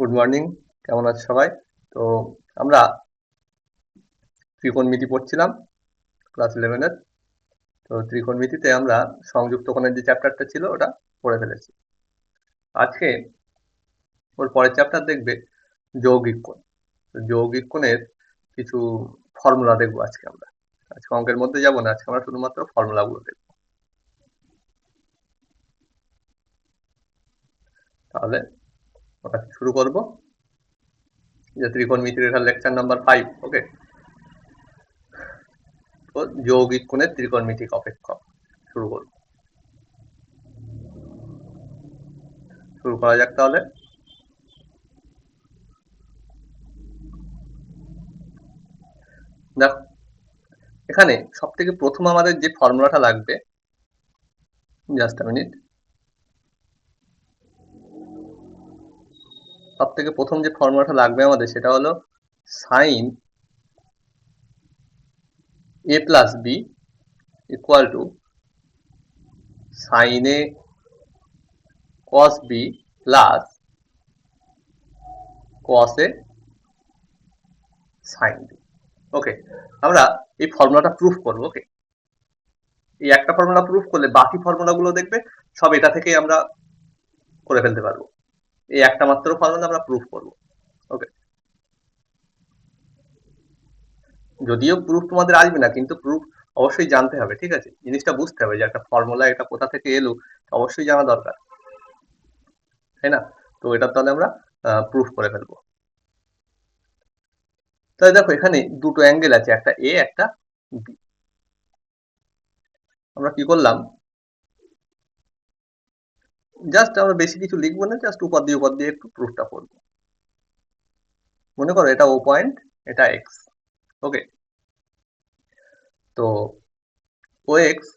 Good morning, কেমন আছো সবাই? তো আমরা ত্রিকোণমিতি পড়ছিলাম ক্লাস 11-এর। তো ত্রিকোণমিতিতে আমরা সংযুক্ত কোণের যে চ্যাপ্টারটা ছিল ওটা পড়ে ফেলেছি। আজকে ওর পরের চ্যাপ্টার দেখবে যৌগিক কোণ। তো যৌগিক কোণের কিছু ফর্মুলা দেখবো আজকে আমরা। আজকে অঙ্কের মধ্যে যাবো না, আজকে আমরা শুধুমাত্র ফর্মুলাগুলো দেখবো। তাহলে ওটা শুরু করবো, যে ত্রিকোণমিতির এটা লেকচার নাম্বার 5। ওকে, তো যৌগিক কোণের ত্রিকোণমিতিক অপেক্ষক শুরু করবো। শুরু করা যাক তাহলে। দেখো, এখানে সব থেকে প্রথম আমাদের যে ফর্মুলাটা লাগবে, জাস্ট আ মিনিট, সব থেকে প্রথম যে ফর্মুলাটা লাগবে আমাদের সেটা হলো sine A plus B equal to sine A cos B plus cos A sine B. Okay, আমরা এই ফর্মুলাটা প্রুফ করবো। ওকে, এই একটা ফর্মুলা প্রুফ করলে বাকি ফর্মুলাগুলো দেখবে সব এটা থেকেই আমরা করে ফেলতে পারবো। এই একটা মাত্র ফর্মুলা আমরা প্রুফ করবো। ওকে, যদিও প্রুফ তোমাদের আসবে না, কিন্তু প্রুফ অবশ্যই জানতে হবে। ঠিক আছে, জিনিসটা বুঝতে হবে যে একটা ফর্মুলা এটা কোথা থেকে এলো, অবশ্যই জানা দরকার, তাই না? তো এটা তাহলে আমরা প্রুফ করে ফেলবো। তাহলে দেখো, এখানে দুটো অ্যাঙ্গেল আছে, একটা এ একটা বি। আমরা কি করলাম, জাস্ট আমরা বেশি কিছু লিখবো না, জাস্ট উপর দিয়ে একটু প্রুফটা করবো। মনে করো এটা ও পয়েন্ট, এটা এক্স। ওকে, তো ও এক্স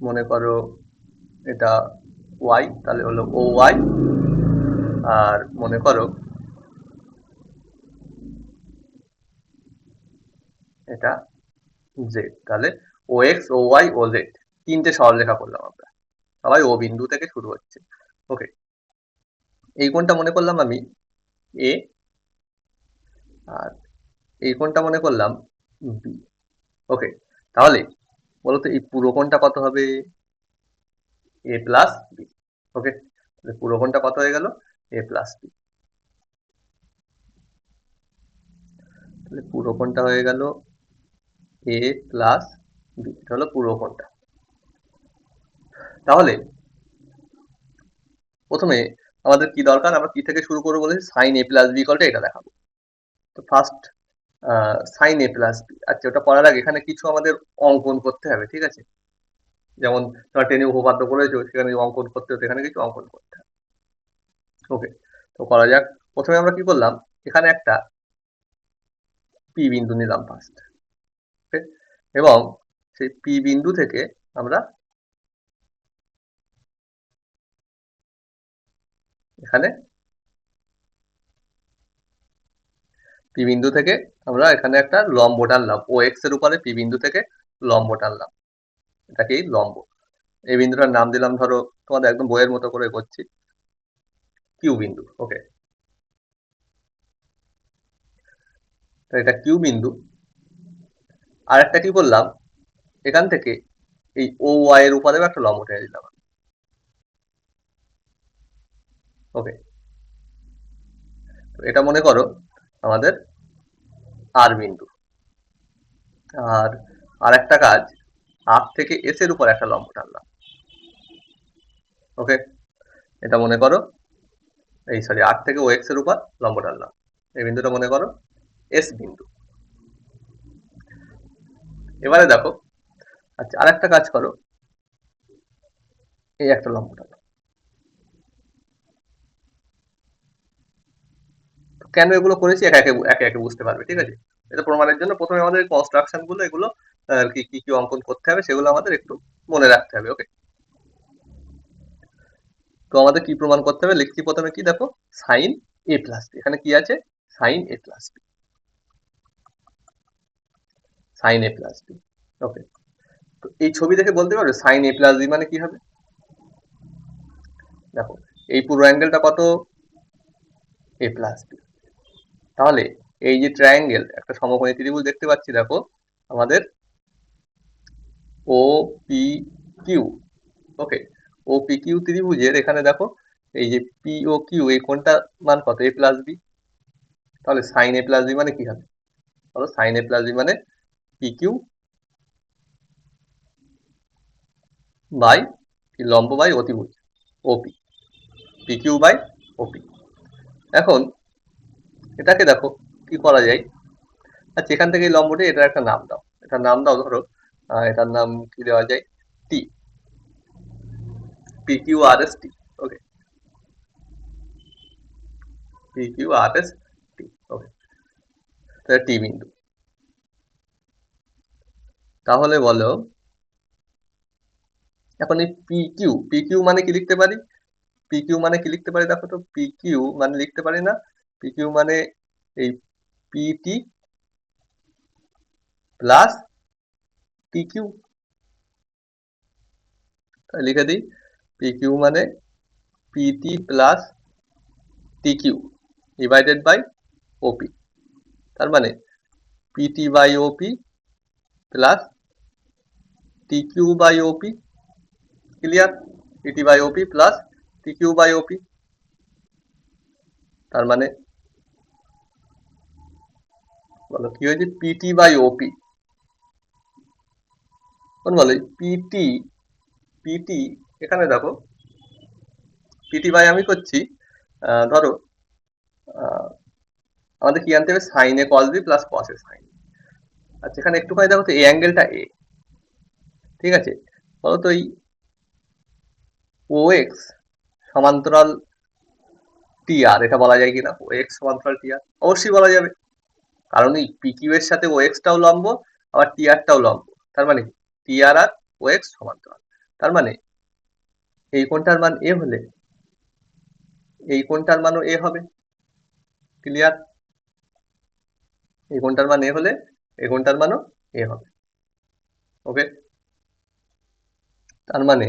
মনে করো এটা ওয়াই, তাহলে হলো ও ওয়াই। আর মনে করো এটা জেড, তাহলে ও এক্স, ও ওয়াই, ও জেড, তিনটে সরলরেখা করলাম আমরা। সবাই ও বিন্দু থেকে শুরু হচ্ছে। ওকে, এই কোণটা মনে করলাম আমি এ, আর এই কোণটা মনে করলাম বি। ওকে, তাহলে বলতো এই পুরো কোণটা কত হবে? এ প্লাস বি। ওকে, পুরো কোণটা কত হয়ে গেল? এ প্লাস বি। তাহলে পুরো কোণটা হয়ে গেল এ প্লাস বি, এটা হলো পুরো কোণটা। তাহলে প্রথমে আমাদের কি দরকার, আমরা কি থেকে শুরু করবো বলেছি? Sine A plus B equal to এটা দেখাবো। তো first sine A plus B. আচ্ছা, ওটা করার আগে এখানে কিছু আমাদের অঙ্কন করতে হবে। ঠিক আছে, যেমন তোমার টেনে উপপাদ্য করেছো, সেখানে অঙ্কন করতে হতো, এখানে কিছু অঙ্কন করতে হবে। ওকে, তো করা যাক। প্রথমে আমরা কি করলাম, এখানে একটা পি বিন্দু নিলাম ফার্স্ট। ওকে, এবং সেই পি বিন্দু থেকে আমরা এখানে পি বিন্দু থেকে আমরা এখানে একটা লম্ব টানলাম, ও এক্স এর উপরে পি বিন্দু থেকে লম্ব টানলাম, এটাকেই লম্ব। এই বিন্দুটার নাম দিলাম, ধরো তোমাদের একদম বইয়ের মতো করে করছি, কিউ বিন্দু। ওকে, এটা কিউ বিন্দু। আর একটা কি করলাম, এখান থেকে এই ও ওয়াই এর উপরেও একটা লম্ব টেনে দিলাম। ওকে, এটা মনে করো আমাদের আর বিন্দু। আর আর একটা কাজ, আর থেকে এস এর উপর একটা লম্ব টানলাম। ওকে, এটা মনে করো এই সরি, আর থেকে ও এক্স এর উপর লম্ব টানলাম, এই বিন্দুটা মনে করো এস বিন্দু। এবারে দেখো, আচ্ছা আর একটা কাজ করো, এই একটা লম্ব টানো। কেন এগুলো করেছি একে একে একে একে বুঝতে পারবে। ঠিক আছে, এটা প্রমাণের জন্য প্রথমে আমাদের কনস্ট্রাকশন গুলো, এগুলো কি কি কি অঙ্কন করতে হবে সেগুলো আমাদের একটু মনে রাখতে হবে। ওকে, তো আমাদের কি প্রমাণ করতে হবে, লিখছি প্রথমে কি, দেখো সাইন এ প্লাস বি। এখানে কি আছে? Sine A plus B, sine A plus B. ওকে, তো এই ছবি দেখে বলতে পারবে সাইন এ প্লাস বি মানে কি হবে? দেখো এই পুরো অ্যাঙ্গেলটা কত, এ প্লাস বি। তাহলে এই যে ট্রায়াঙ্গেল, একটা সমকোণী ত্রিভুজ দেখতে পাচ্ছি, দেখো আমাদের ও পি কিউ, ওকে, ও পি কিউ ত্রিভুজের এখানে দেখো এই যে পি ও কিউ, এই কোণটার মান কত, এ প্লাস বি। তাহলে সাইন এ প্লাস বি মানে কি হবে, বলো সাইন এ প্লাস বি মানে পি কিউ বাই লম্ব বাই অতিভুজ ওপি, পি কিউ বাই ওপি। এখন এটাকে দেখো কি করা যায়। আচ্ছা, এখান থেকে এই লম্বটি, এটার একটা নাম দাও, এটার নাম দাও, ধরো এটার নাম কি দেওয়া যায়, টি, পি কিউ আর এস টি, ওকে, পি কিউ আর এস টি, ওকে, তাহলে টি বিন্দু। তাহলে বলো এখন এই পি কিউ মানে কি লিখতে পারি, পি কিউ মানে কি লিখতে পারি, দেখো তো পি কিউ মানে লিখতে পারি না, পি কিউ মানে এই পিটি প্লাস টি কিউ, লিখে দিই, পি কিউ মানে PT plus T Q divided by OP. তার মানে PT by OP plus T Q by OP, clear, PT by OP plus T Q by OP. তার মানে বলো কি হয়েছে, পিটি বাই ওপি, কোন বলে পিটি, পিটি এখানে দেখো পিটি বাই আমি করছি, ধরো আমাদের কি আনতে হবে, sine A cos B plus cos A sign. আচ্ছা, এখানে একটুখানি দেখো তো এই অ্যাঙ্গেলটা এ, ঠিক আছে, বলো তো এই ও এক্স সমান্তরাল টি আর, এটা বলা যায় কিনা, ও এক্স সমান্তরাল টি আর, অবশ্যই বলা যাবে, কারণ এই পি কিউ এর সাথে ও এক্স টাও লম্ব, আবার টি আর টাও লম্ব, তার মানে টি আর আর ও এক্স সমান্তরাল। তার মানে এই কোণটার মান এ হলে এই কোণটার মানও এ হবে, ক্লিয়ার, এই কোণটার মান এ হলে এই কোণটার মানও এ হবে, ওকে। তার মানে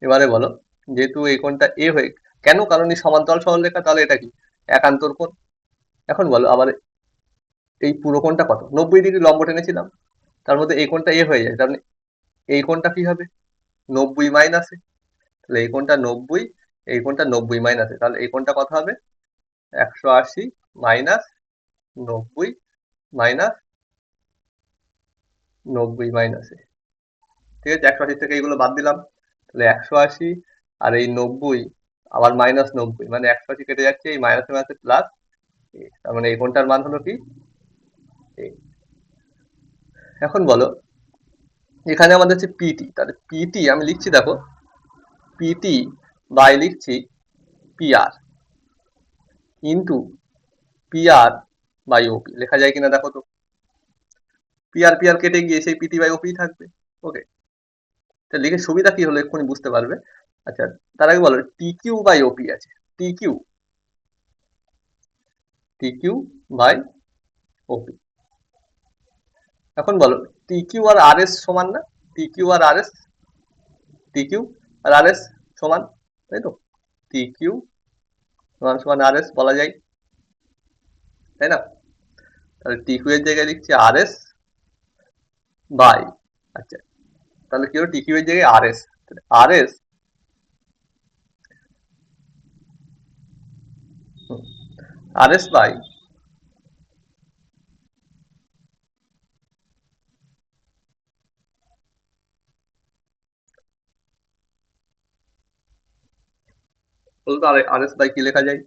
এবারে বলো, যেহেতু এই কোণটা এ হয়ে, কেন, কারণ এই সমান্তরাল সরলরেখা, তাহলে এটা কি একান্তর কোণ। এখন বলো আবার এই পুরো কোণটা কত, 90 ডিগ্রি লম্ব টেনেছিলাম, তার মধ্যে এই কোণটা এ হয়ে যায়, তার মানে এই কোণটা কি হবে, 90 মাইনাসে, তাহলে এই কোণটা 90, এই কোণটা 90 মাইনাসে, তাহলে এই কোণটা কত হবে, 180 মাইনাস 90 মাইনাস 90 মাইনাসে, ঠিক আছে, 180 থেকে এইগুলো বাদ দিলাম, তাহলে 180 আর এই 90 আবার মাইনাস 90, মানে 180 কেটে যাচ্ছে, এই মাইনাসে মাইনাসে প্লাস, তার মানে এই কোণটার মান হলো কি, এই। এখন বলো এখানে আমাদের হচ্ছে পিটি, তাহলে পিটি আমি লিখছি, দেখো পিটি বাই লিখছি পিআর ইন্টু পিআর বাই ওপি, লেখা যায় কিনা দেখো তো, পিআর পিআর কেটে গিয়ে সেই পিটি বাই ওপি থাকবে, ওকে। তা লিখে সুবিধা কি হলো এক্ষুনি বুঝতে পারবে। আচ্ছা, তার আগে বলো টি কিউ বাই ওপি আছে, T Q, T Q by OP. এখন বলো টি কিউ আর আর এস সমান না, টি কিউ আর আর এস, টি কিউ আর আর এস সমান, তাই তো, টি কিউ সমান সমান আর এস বলা যায়, তাই না। তাহলে টি কিউ এর জায়গায় লিখছি আর এস বাই, আচ্ছা তাহলে কি হলো, টি কিউ এর জায়গায় R S, R S R S by, বলতো আর এস বাই কি লেখা যায়,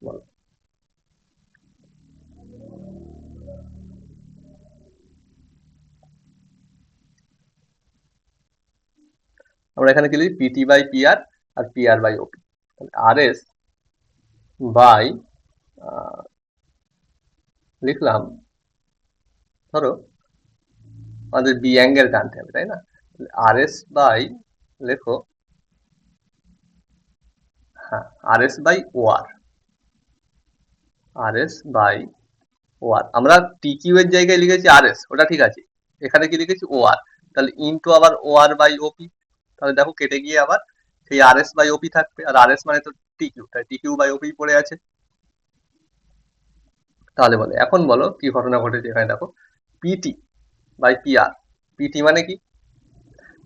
বলো। আমরা এখানে কি লিখি, পিটি বাই পিআর আর পিআর বাই ওপি, আর এস বাই লিখলাম, ধরো আমাদের বি অ্যাঙ্গেলটা আনতে হবে, তাই না, আর এস বাই, লেখো, হ্যাঁ, R S by O R, R S by O R, আমরা টি কিউ এর জায়গায় লিখেছি আর এস, ওটা ঠিক আছে, এখানে কি লিখেছি ও আর, তাহলে ইন্টু আবার ও আর বাই ওপি, তাহলে দেখো কেটে গিয়ে আবার সেই আর এস বাই ওপি থাকবে, আর আর এস মানে তো টি কিউ, তাই টি কিউ বাই ওপি পড়ে আছে। তাহলে বলে এখন বলো কি ঘটনা ঘটেছে এখানে, দেখো PT by P R. PT মানে কি?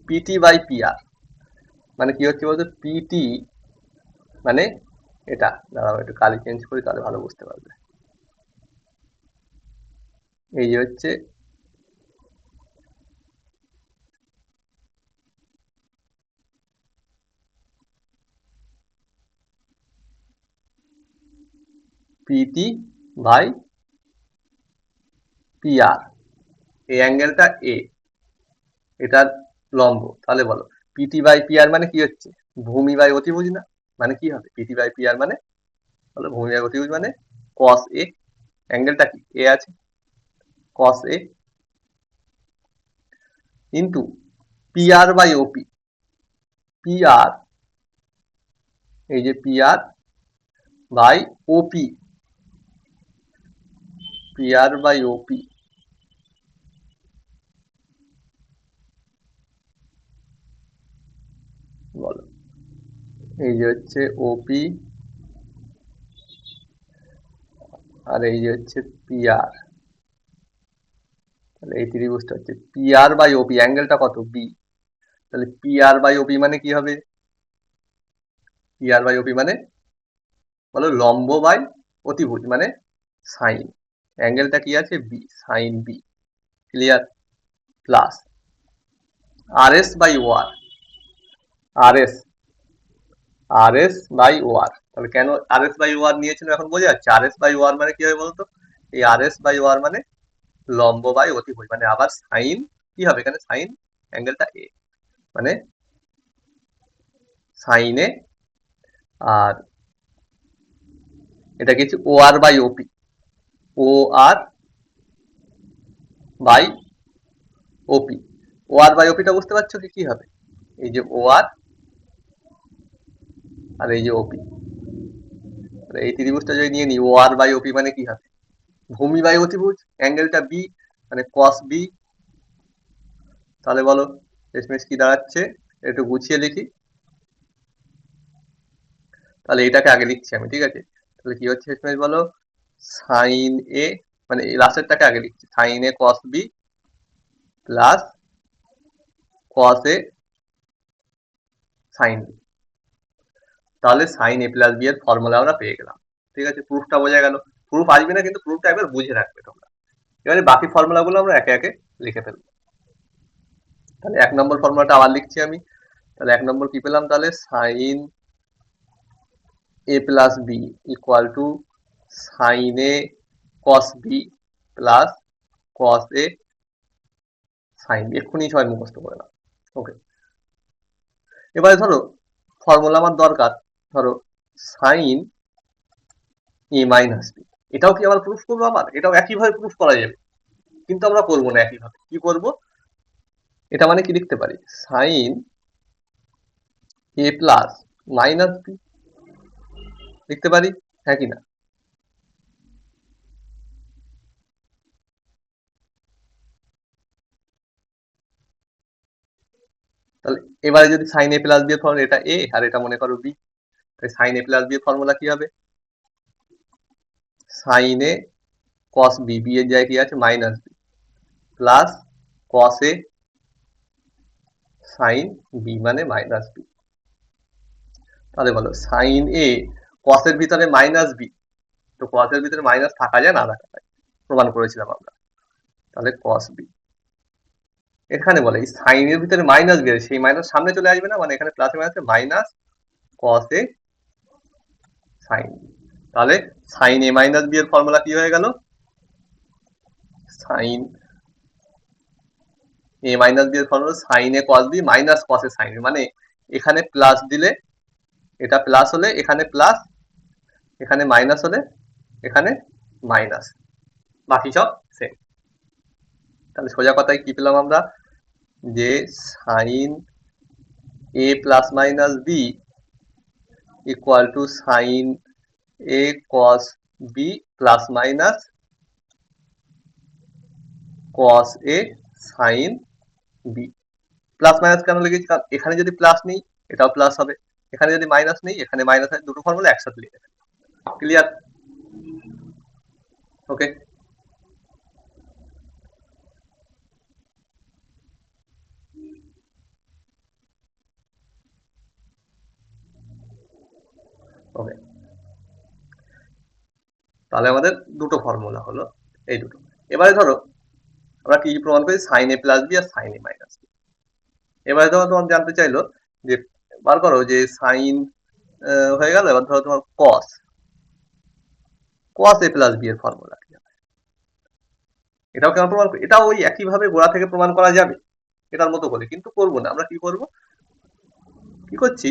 পিটি বাই পি আর মানে কি হচ্ছে বলতো, পিটি মানে এটা, দাঁড়াও একটু কালি চেঞ্জ করি তাহলে ভালো বুঝতে পারবে। এই যে হচ্ছে পিটি বাই পি আর, এই অ্যাঙ্গেলটা এ, এটার লম্ব। তাহলে বলো পিটি বাই পি আর মানে কি হচ্ছে, ভূমি বাই অতিভুজ না? মানে কি হবে পিটি বাই পি আর মানে, বলো ভূমি বাই অতিভুজ মানে কস এ, অ্যাঙ্গেলটা কি এ আছে, cos A into P R by OP. P R, এই যে P R by OP, P R by OP, বলো এই যে হচ্ছে ওপি আর এই যে হচ্ছে পি আর, তাহলে এই ত্রিভুজটা হচ্ছে পি আর বাই ওপি, অ্যাঙ্গেলটা কত বি, তাহলে পি আর বাই ওপি মানে কি হবে, পি আর বাই ওপি মানে বলো লম্ব বাই অতিভুজ মানে সাইন, অ্যাঙ্গেলটা কি আছে B, sine B, clear? Plus R S by O R, R S, R S by O R, তাহলে কেন আর এস বাই ও আর নিয়েছিল এখন বোঝা যাচ্ছে। আর এস বাই ও আর মানে কি হবে বলতো, এই আর এস বাই ও আর মানে লম্ব বাই অতিভুজ মানে আবার সাইন, কি হবে এখানে সাইন অ্যাঙ্গেলটা এ মানে সাইন এ, আর এটা কি হচ্ছে O R by OP, O R by OP, O R by ওপিটা বুঝতে পারছো কি কি হবে, এই যে ও আর এই যে ওপি, এই ত্রিভুজটা যদি নিয়ে নিই ও আর বাই ওপি মানে কি হবে, ভূমি বাই অতিভুজ, অ্যাঙ্গেলটা বি মানে কস বি। তাহলে বলো শেষমেশ কি দাঁড়াচ্ছে, একটু গুছিয়ে লিখি, তাহলে এটাকে আগে লিখছি আমি, ঠিক আছে? তাহলে কি হচ্ছে শেষমেশ বলো, সাইন এ, মানে এই লাস্টেরটাকে আগে লিখছি, sign A cos B plus cos A sine B, তাহলে সাইন এ প্লাস বি এর ফর্মুলা আমরা পেয়ে গেলাম। ঠিক আছে, প্রুফটা বোঝা গেল। প্রুফ আসবে না কিন্তু প্রুফটা একবার বুঝে রাখবে তোমরা। এবারে বাকি ফর্মুলা গুলো আমরা একে একে লিখে ফেলবো। তাহলে এক নম্বর ফর্মুলাটা আবার লিখছি আমি, তাহলে এক নম্বর কি পেলাম, তাহলে sine A plus B equal to sine A cos B plus cos A sine B, এক্ষুনি সবাই মুখস্থ করে নাও। ওকে, এবারে ধরো ফর্মুলা আমার দরকার, ধরো সাইন এ মাইনাস বি, এটাও কি আবার প্রুফ করবো, আবার এটাও একইভাবে প্রুফ করা যাবে, কিন্তু আমরা করবো না একইভাবে। কি করব, এটা মানে কি লিখতে পারি, sign A plus minus B লিখতে পারি, হ্যাঁ কি না? তাহলে এবারে যদি সাইন এ প্লাস বি এর ফর্মুলা, এটা এ আর এটা মনে করো বি, তাই সাইন এ প্লাস বি এর ফর্মুলা কি হবে, sine A cos B, B এর জায়গায় কি আছে minus B plus cos A sine B মানে মাইনাস বি। তাহলে বলো সাইন এ, কস এর ভিতরে মাইনাস বি, তো কস এর ভিতরে মাইনাস থাকা যায় না থাকা যায়, প্রমাণ করেছিলাম আমরা, তাহলে কস বি। এখানে বলে এই সাইন এর ভিতরে মাইনাস বি, সেই মাইনাস সামনে চলে আসবে না, মানে এখানে প্লাস মাইনাসে মাইনাস কস এ সাইন, তাহলে সাইন এ মাইনাস বি এর ফর্মুলা কি হয়ে গেল, সাইন এ মাইনাস বি এর formula sign A cos B minus cos A sign, মানে এখানে প্লাস দিলে এটা প্লাস হলে এখানে প্লাস, এখানে মাইনাস হলে এখানে মাইনাস, বাকি সব সেম। তাহলে সোজা কথায় কি পেলাম আমরা, যে sine A plus minus B equal to sine A cos B plus minus cos A sine B. Plus minus কেন লিখেছি, কারণ এখানে যদি প্লাস নেই এটাও প্লাস হবে, এখানে যদি মাইনাস নেই এখানে মাইনাস হয়, দুটো ফর্মুলা একসাথে লিখে দেবে। ক্লিয়ার? ওকে। ওকে, তাহলে আমাদের দুটো ফর্মুলা হলো, এই দুটো। এবারে ধরো আমরা কি প্রমাণ করি, sign A plus B R sign A minus B. এবারে ধরো তোমার জানতে চাইলো যে বার করো যে সাইন হয়ে গেল, এবার ধরো তোমার কস, কস এ প্লাস বি এর ফর্মুলা কি হবে? এটাও কেমন প্রমাণ, এটাও ওই একইভাবে গোড়া থেকে প্রমাণ করা যাবে এটার মতো করে, কিন্তু করবো না আমরা। কি করব, কি করছি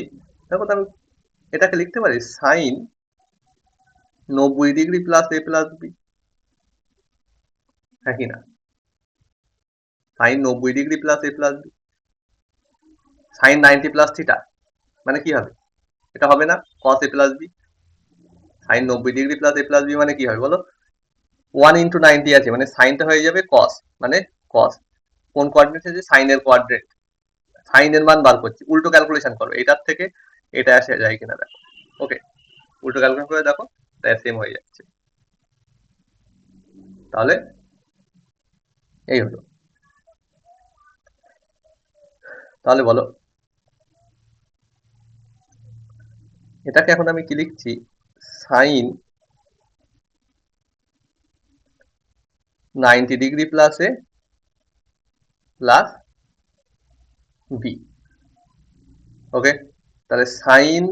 দেখো তো, আমি এটাকে লিখতে পারি sine 90 degree plus A plus B, হ্যাঁ কি না? Sine 90 degree plus A plus B, sine 90 plus theta মানে কি হবে? এটা হবে না cos A plus B. Sine 90 degree plus A plus B মানে কি হবে বলো, 1 × 90 আছে মানে সাইনটা হয়ে যাবে কস, মানে কস কোন কোঅর্ডিনেট আছে, সাইনের কোঅর্ডিনেট, সাইনের মান বার করছি, উল্টো ক্যালকুলেশন করো এটার থেকে এটা আসে যায় কিনা দেখো। ওকে, উল্টো ক্যালকুলেশন করে দেখো, তাই সেম হয়ে যাচ্ছে। তাহলে এই হলো, তাহলে বলো এটাকে এখন আমি কি লিখছি, sign 90 degree plus A plus B. Okay, তাহলে সাইন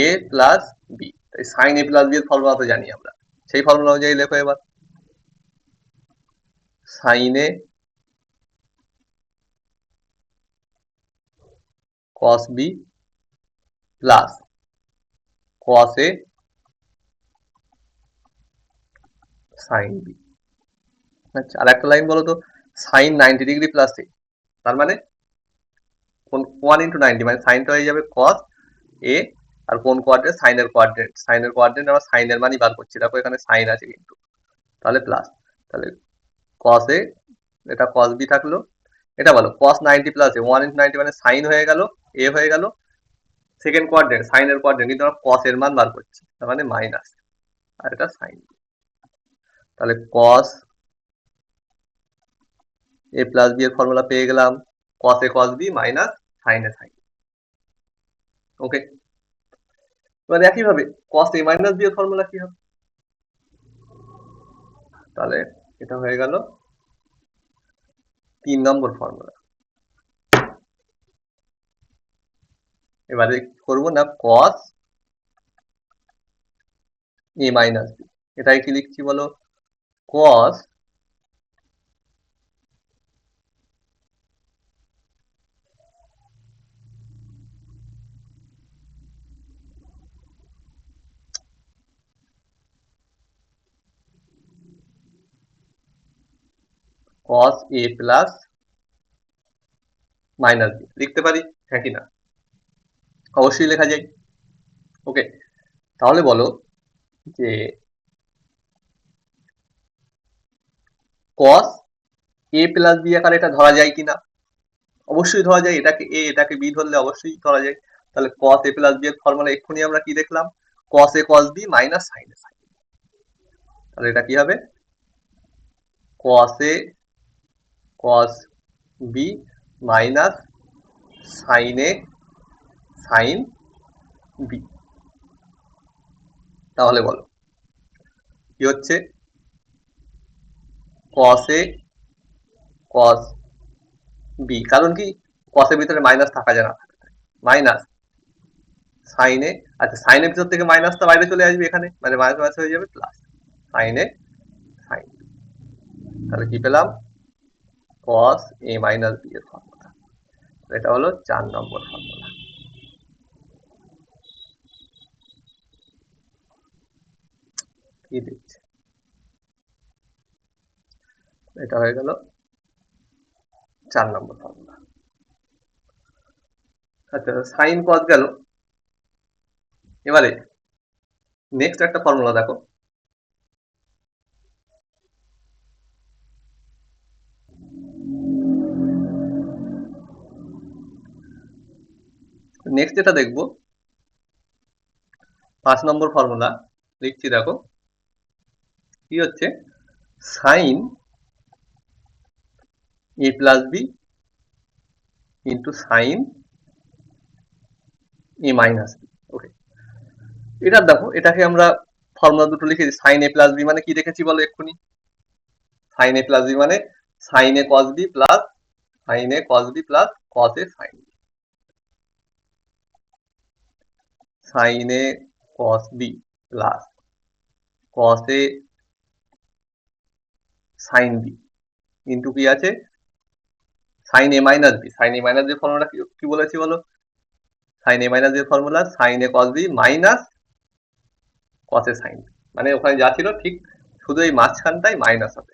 এ প্লাস বি, তাই সাইন এ প্লাস বি এর ফর্মুলা তো জানি আমরা, সেই ফর্মুলা অনুযায়ী লেখো এবার, sign A cos B plus cos A sine B. আচ্ছা, আর একটা লাইন বলো তো, সাইন 90 ডিগ্রি প্লাস এ, তার মানে কোন 1 × 90 মানে সাইনটা হয়ে যাবে কস এ, আর কোন কোয়াড্রেন্ট, সাইনের কোয়াড্রেন্ট, সাইনের কোয়াড্রেন্ট আমরা সাইনের মানই বার করছি, দেখো এখানে সাইন আছে কিন্তু, তাহলে প্লাস, তাহলে কস এ, এটা কস বি থাকলো, এটা বলো কস 90 প্লাস এ, 1 × 90 মানে সাইন হয়ে গেল, এ হয়ে গেল, সেকেন্ড কোয়াড্রেন্ট সাইনের কোয়াড্রেন্ট, কিন্তু আমরা কস এর মান বার করছি তার মানে মাইনাস, আর এটা সাইন, তাহলে কস এ প্লাস বি এর ফর্মুলা পেয়ে গেলাম, কস A cos B minus sine A sign. ওকে, এবার একইভাবে কস এ মাইনাস বি এর ফর্মুলা কি হবে, তাহলে এটা হয়ে গেল 3 নম্বর ফর্মুলা। এবারে করবো না কস এ মাইনাস বি, এটাই কি লিখছি বলো, কস কস এ প্লাস মাইনাস বি লিখতে পারি, হ্যাঁ কি না? অবশ্যই লেখা যায়। ওকে, তাহলে বলো যে কস এ প্লাস বি আকারে এটা ধরা যায় কিনা, অবশ্যই ধরা যায়, এটাকে এ এটাকে বি ধরলে অবশ্যই ধরা যায়। তাহলে কস এ প্লাস বি এর ফর্মুলা এক্ষুনি আমরা কি দেখলাম, কস A cos B minus sine A sine, তাহলে এটা কি হবে, cos A cos B minus sine A sine B. তাহলে বলো কি হচ্ছে, কস এ কস বি, কারণ কি কস এর ভিতরে মাইনাস থাকা যায় না, মাইনাস সাইন এ, আচ্ছা সাইন এর ভিতর থেকে মাইনাসটা বাইরে চলে আসবে এখানে, মানে মাইনাস মাইনাস হয়ে যাবে প্লাস সাইন এ সাইন, তাহলে কি পেলাম, কস এ মাইনাস বি এর ফর্মুলা। এটা হলো 4 নম্বর ফর্মুলা। কি দিচ্ছে, এটা হয়ে গেল 4 নম্বর ফর্মুলা। আচ্ছা, সাইন কস গেল, এবারে নেক্সট একটা ফর্মুলা দেখো, নেক্সট যেটা দেখবো 5 নম্বর ফর্মুলা লিখছি, দেখো কি হচ্ছে, sign A plus B into sine A minus B. ওকে, এটা দেখো, এটাকে আমরা ফর্মুলা দুটো লিখেছি। সাইন এ প্লাস বি মানে কি দেখেছি বলো এক্ষুনি? সাইন এ প্লাস বি মানে sine A cos B plus sine A cos B plus cos A sine B. Sine A cos B plus cos A sine B into কি আছে, sine A minus B. Sine A minus B formula কি বলেছি বলো? Sign A minus B formula sign A cos B minus cos A sine B, মানে ওখানে যা ছিল ঠিক, শুধু এই মাঝখানটাই মাইনাস হবে।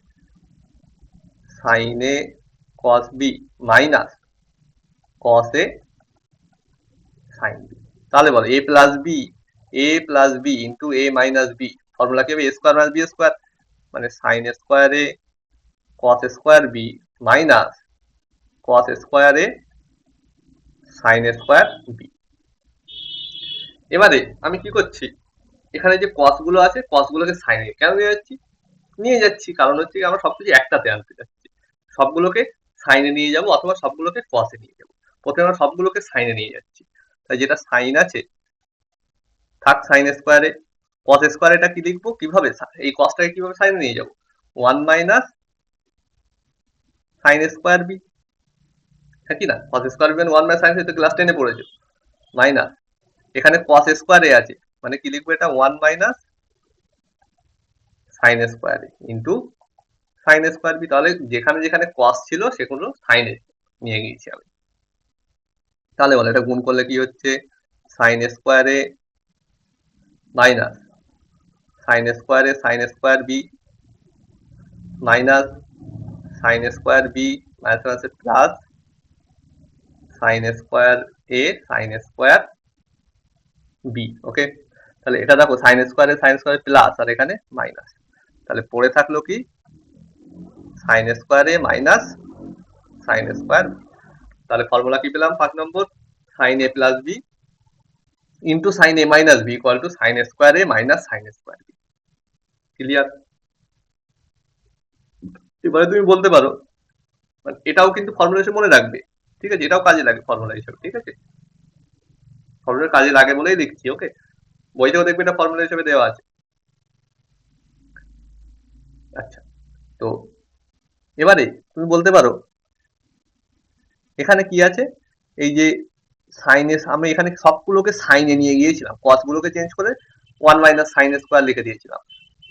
Sine A cos B minus cos A sine B. তাহলে বলো A plus B into A minus B, formula কি হবে? A square minus B square, মানে sine square A cos square B minus cos square A sine square B. এবারে আমি কি করছি, এখানে যে কস গুলো আছে কস গুলোকে সাইনে কেন নিয়ে যাচ্ছি কারণ হচ্ছে আমরা সবকিছু একটাতে আনতে যাচ্ছি। সবগুলোকে সাইনে নিয়ে যাব অথবা সবগুলোকে কসে নিয়ে যাব। প্রথমে আমরা সবগুলোকে সাইনে নিয়ে যাচ্ছি, তাই যেটা সাইন আছে থাক সাইন স্কোয়ারে। কস স্কোয়ার এটা কি লিখবো কিভাবে, এই কসটাকে কিভাবে সাইনে নিয়ে যাব? 1 মাইনাস সাইন স্কোয়ার বি, হ্যাঁ কি না? Cos square B 1 minus sine, তো ক্লাস 10 এ পড়েছো। মাইনাস এখানে কস স্কোয়ার এ আছে, মানে কি লিখবো এটা? 1 minus sine square into sine square B. তাহলে যেখানে যেখানে কস ছিল সেগুলো সাইনে নিয়ে গিয়েছি আমি। তাহলে বলো এটা গুণ করলে কি হচ্ছে, সাইন স্কোয়ারে মাইনাস সাইন স্কোয়ারে sine square B minus sine square B minus আছে প্লাস সাইন স্কোয়ার এ সাইন স্কোয়ার বি। ওকে, তাহলে এটা দেখো সাইন স্কোয়ার প্লাস আর এখানে মাইনাস, তাহলে পড়ে থাকলো কি sine square A minus sine square. তাহলে ফর্মুলা কি পেলাম 5 নম্বর, sine A plus B into sine A minus B equal to sine square A minus sine square B. Clear? এবারে তুমি বলতে পারো, মানে এটাও কিন্তু ফর্মুলা হিসেবে মনে রাখবে, ঠিক আছে? এটাও কাজে লাগে ফর্মুলা হিসেবে, ঠিক আছে? ফর্মুলা কাজে লাগে বলেই লিখছি। ওকে, বইতেও দেখবে এটা ফর্মুলা হিসেবে দেওয়া আছে। আচ্ছা, তো এবারে তুমি বলতে পারো এখানে কি আছে, এই যে সাইনে, আমি এখানে সবগুলোকে সাইনে নিয়ে গিয়েছিলাম, কস গুলোকে চেঞ্জ করে 1 মাইনাস সাইন স্কোয়ার লিখে দিয়েছিলাম।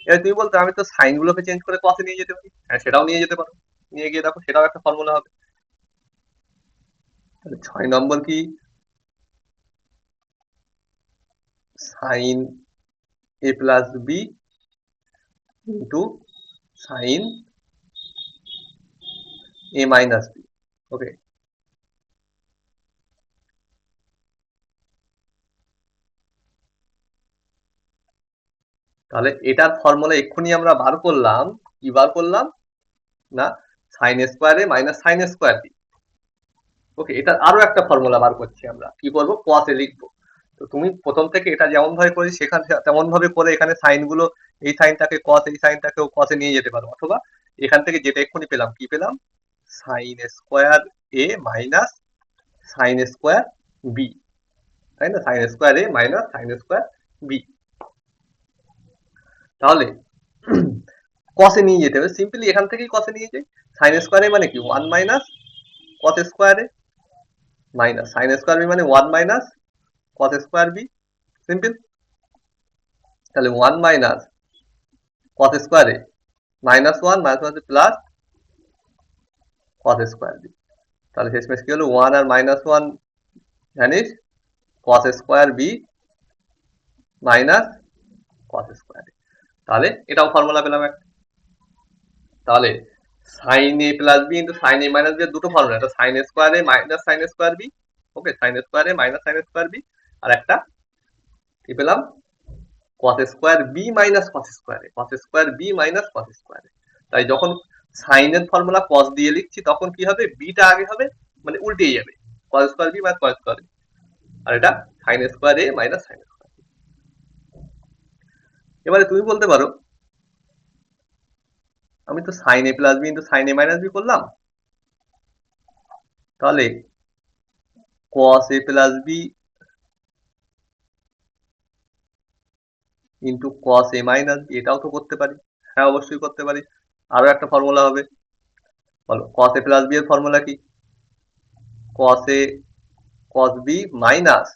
এবার তুমি বলতে আমি তো সাইন গুলোকে চেঞ্জ করে কসে নিয়ে যেতে পারি, হ্যাঁ সেটাও নিয়ে যেতে পারো, নিয়ে গিয়ে দেখো সেটাও একটা ফর্মুলা হবে। তাহলে 6 নম্বর কি, sign A plus B into sine A minus B. Okay, তাহলে এটার ফর্মুলা এক্ষুনি আমরা বার করলাম, কি বার করলাম না, সাইন স্কোয়ারে মাইনাস সাইন স্কোয়ার বি। ওকে, এটা আরো একটা ফর্মুলা বার করছি আমরা, কি করবো, কসে লিখবো। তো তুমি প্রথম থেকে এটা যেমন ভাবে করি সেখানে তেমন ভাবে করে এখানে সাইন গুলো, এই সাইনটাকে কস, এই সাইনটাকেও কসে নিয়ে যেতে পারো, অথবা এখান থেকে যেটা এক্ষুনি পেলাম, কি পেলাম, sign square A minus sine square B, তাই না? Sign square A minus sine square B. তাহলে কসে নিয়ে যেতে হবে, সিম্পলি এখান থেকেই কসে নিয়ে যাই। সাইন স্কোয়ার এ মানে কি 1 minus cos square A minus sine square B মানে 1 minus cos square B, simple. তাহলে 1 minus cos square A minus 1 minus plus cos square B. তাহলে শেষমেশ কি হলো, 1 আর minus 1 vanish, cos square B minus cos square A. তাহলে এটাও formula পেলাম একটা। তাহলে sine A plus B into sine A minus B এর দুটো ফর্মুলা, একটা sine square A minus sine square B, okay, sine square A minus sine square B, আর একটা কি পেলাম, cos square B minus cos square A, cos square B minus cos square A. তাই যখন সাইনের ফর্মুলা কস দিয়ে লিখছি তখন কি হবে, বিটা আগে হবে, মানে উল্টেই যাবে, cos square B minus cos square B. আর এটা sine square A minus sine square. এবারে তুমি বলতে পারো আমি তো sine A plus B into sine A minus B করলাম, তাহলে cos A plus B into cos A minus B, এটাও তো করতে পারি। হ্যাঁ, অবশ্যই করতে পারি। আরো একটা ফর্মুলা হবে, বলো কস এ প্লাস বি এর ফর্মুলা কি? কস A cos B minus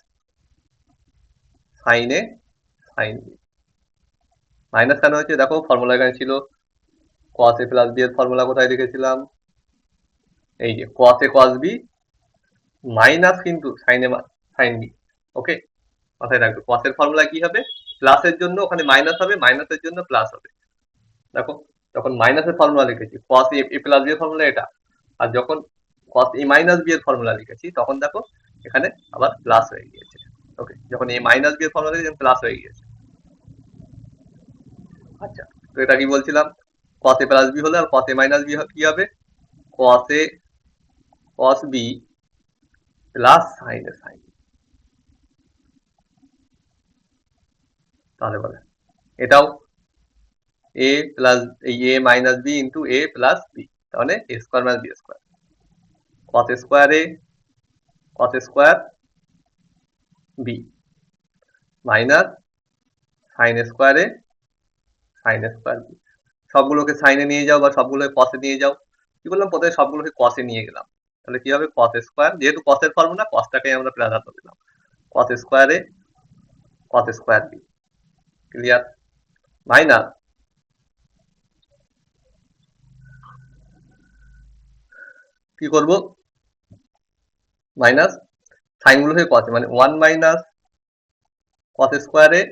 sine A sine B. Minus কেন হয়েছে? দেখো ফর্মুলা এখানে ছিল কস এ প্লাস বি এর ফর্মুলা কোথায় লিখেছিলাম? এই যে কস এ কস বি মাইনাস কিন্তু সাইন এ সাইন বি। ওকে, মাথায় রাখবে কস এর ফর্মুলা কি হবে? প্লাসের জন্য ওখানে মাইনাস হবে, মাইনাসের জন্য প্লাস হবে। দেখো যখন মাইনাসের ফর্মুলা লিখেছি কস এ প্লাস বি এর ফর্মুলা এটা, আর যখন কস এ মাইনাস বি এর ফর্মুলা লিখেছি তখন দেখো এখানে আবার প্লাস হয়ে গিয়েছে। ওকে, যখন এ মাইনাস বি এর ফর্মুলা লিখেছি প্লাস হয়ে গিয়েছে। আচ্ছা, তো এটা কি বলছিলাম? কস এ প্লাস বি হলে আর কস এ মাইনাস বি কি হবে? Cos A cos B plus sine A sine. তাহলে বলে এটাও এ প্লাস এই A minus B into A plus B, তাহলে A square minus B square, cos square A cos square B minus sine square A sine square B. সবগুলোকে সাইনে নিয়ে যাও বা সবগুলোকে কসে নিয়ে যাও। কি বললাম? প্রথমে সবগুলোকে কসে নিয়ে গেলাম, তাহলে কি হবে? কস স্কোয়ার, যেহেতু কসের ফর্মুলা কসটাকে আমরা প্রাধান্য দিলাম, cos square A cos square B. Clear? Minus কি করব? মাইনাস সাইন গুলোকে কসে, মানে 1 minus cos square A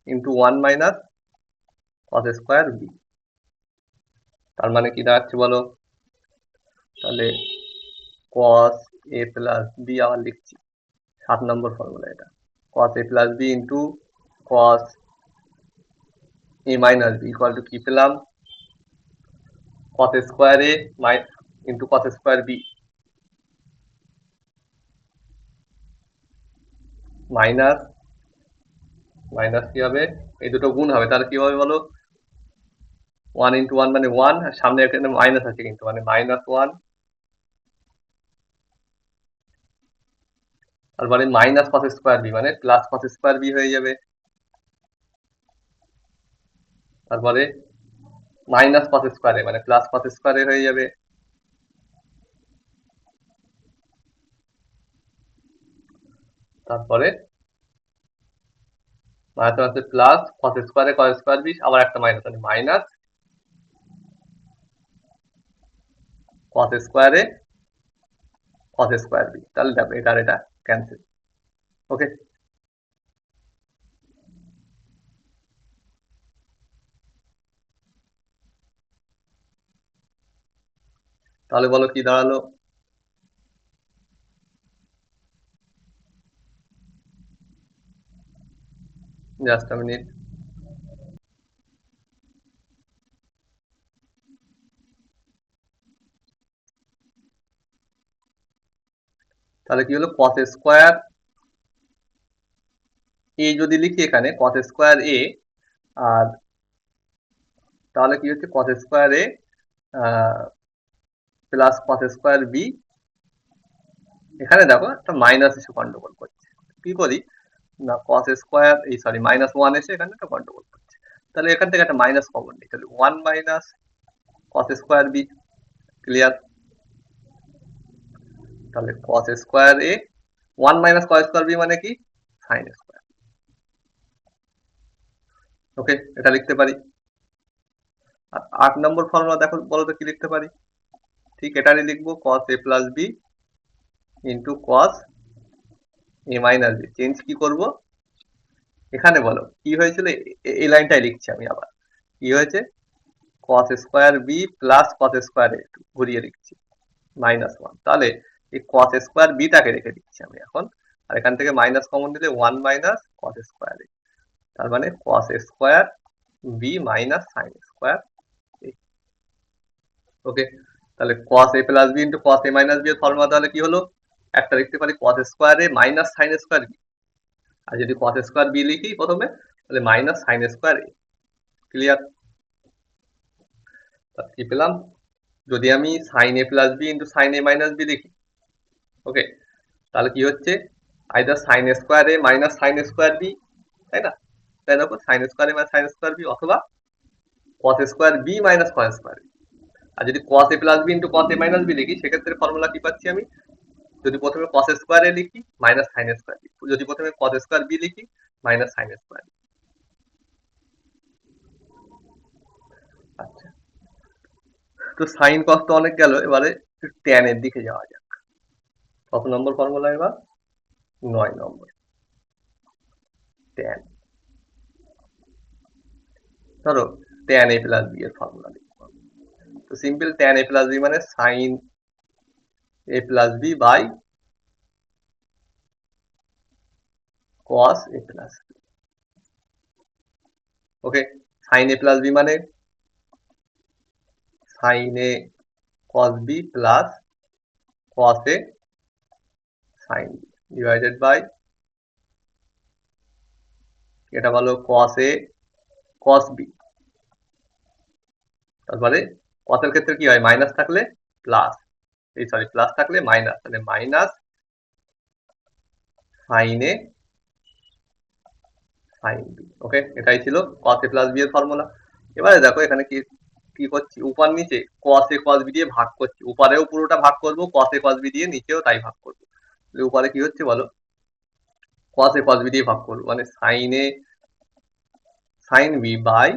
into 1 minus cos square B. তার মানে কি দাঁড়াচ্ছে বলো? তাহলে কস এ প্লাস বি আবার লিখছি, 7 নম্বর ফর্মুলা এটা। Cos A plus B into cos A minus B equal to কি পেলাম? Cos square A into cos square B minus minus কি হবে? এই দুটো গুণ হবে, তাহলে কি হবে বলো? 1 ইন্টু 1 মানে 1, আর সামনে এখানে মাইনাস আছে কিন্তু, মানে মাইনাস 1, তারপরে মাইনাস কস স্কোয়ার বি মানে প্লাস কস স্কোয়ার বি হয়ে যাবে। তারপরে মাইনাস কস স্কোয়ার এ মানে প্লাস কস স্কোয়ার এ হয়ে যাবে। তারপরে মাইনাস আছে plus cos square A cos square B, আবার একটা মাইনাস মানে minus cos square A cos square B. তাহলে দেখো এটা আর এটা ক্যান্সেল। ওকে, তাহলে বলো কি দাঁড়ালো? Just a minute. তাহলে কি হলো? কস স্কোয়ার এ যদি লিখি এখানে কস স্কোয়ার এ, আর তাহলে কি হচ্ছে? কস স্কোয়ার এ প্লাস কস স্কোয়ার বি। এখানে দেখো একটা মাইনাস এসে গন্ডগোল করছে, কি করি না? কস স্কোয়ার এই সরি মাইনাস 1 এসে এখানে একটা গন্ডগোল করছে, তাহলে এখান থেকে একটা মাইনাস কমন নিই, তাহলে 1 minus cos square B. Clear? তাহলে cos square a 1 minus cos square B মানে কি? Sine square. ওকে, এটা লিখতে পারি। আর 8 নম্বর ফর্মুলা দেখো, বলো তো কি লিখতে পারি? ঠিক এটারই লিখবো, কস A plus B into cos A minus B. Change কি করব এখানে বলো? কি হয়েছিল? এই লাইনটাই লিখছি আমি আবার। কি হয়েছে? Cos square B plus cos square A, ঘুরিয়ে লিখছি, মাইনাস 1। তাহলে এই কস স্কোয়ার বিটাকে রেখে দিচ্ছি আমি এখন, আর এখান থেকে মাইনাস কমন দিলে 1 মাইনাস কস স্কোয়ার এ, তার মানে cos square B minus sine square A. Okay, তাহলে cos a plus B into cos a minus B এর ফর্মুলা তাহলে কি হলো? একটা লিখতে পারি cos square A minus sine square B, আর যদি কস স্কোয়ার বি লিখি প্রথমে তাহলে minus sine square A. Clear? কি পেলাম? যদি আমি sine A plus B into sine A minus B লিখি, ওকে, তাহলে কি হচ্ছে either sign square A minus sine square B, তাই না? তাই দেখো sine square A minus sine square B, অথবা cos square B minus cos square B. আর যদি cos A plus B into cos A minus B লিখি, সেক্ষেত্রে formula কি পাচ্ছি আমি? যদি প্রথমে কস স্কোয়ার এ লিখি মাইনাস সাইন স্কোয়ার বি, যদি প্রথমে কস স্কোয়ার বি লিখি মাইনাস সাইন স্কোয়ার বি। আচ্ছা, তো সাইন কস তো অনেক গেল, এবারে ট্যান এর দিকে যাওয়া যাক। কত নম্বর ফর্মুলা এবার? 9 নম্বর। ট্যান, ধরো ট্যান এ প্লাস বি এর ফর্মুলা লিখবো। তো সিম্পল ট্যান এ প্লাস বি মানে sine A plus B by cos A plus B. Okay, sine A plus B মানে sine A cos B plus cos A sine B divided by, এটা হলো কস A cos B. তারপরে কসের ক্ষেত্রে কি হয়? Minus থাকলে plus, এই সরি প্লাস থাকলে মাইনাস, তাহলে minus sine A sine B. ওকে, এটাই ছিল কস এ প্লাস বি এর ফর্মুলা। এবারে দেখো এখানে কি কি করছি, উপর নিচে কস এ কস বি দিয়ে ভাগ করছি, উপরেও পুরোটা ভাগ করব কস এ কস বি দিয়ে, নিচেও তাই ভাগ করবো। উপরে কি হচ্ছে বলো? কস এ কস বি দিয়ে ভাগ করবো, মানে sine A sine B by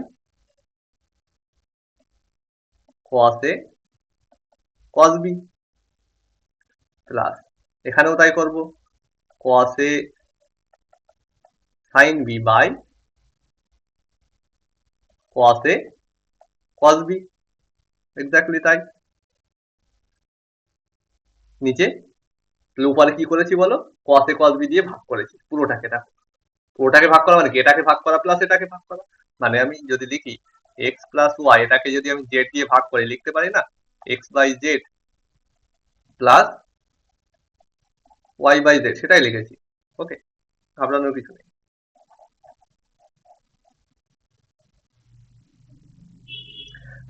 cos A cos B plus, এখানেও তাই করব, cos A sine B by cos A cos B, exactly তাই। নিচে উপরে কি করেছি বলো? কস এ কস বি দিয়ে ভাগ করেছি পুরোটাকে। দেখো পুরোটাকে ভাগ করা মানে কি? এটাকে ভাগ করা প্লাস এটাকে ভাগ করা। মানে আমি যদি লিখি এক্স প্লাস ওয়াই, এটাকে যদি আমি জেড দিয়ে ভাগ করে লিখতে পারি না, x by z plus y by z, সেটাই লিখেছি। ওকে, ঘাবড়ানোর কিছু নেই।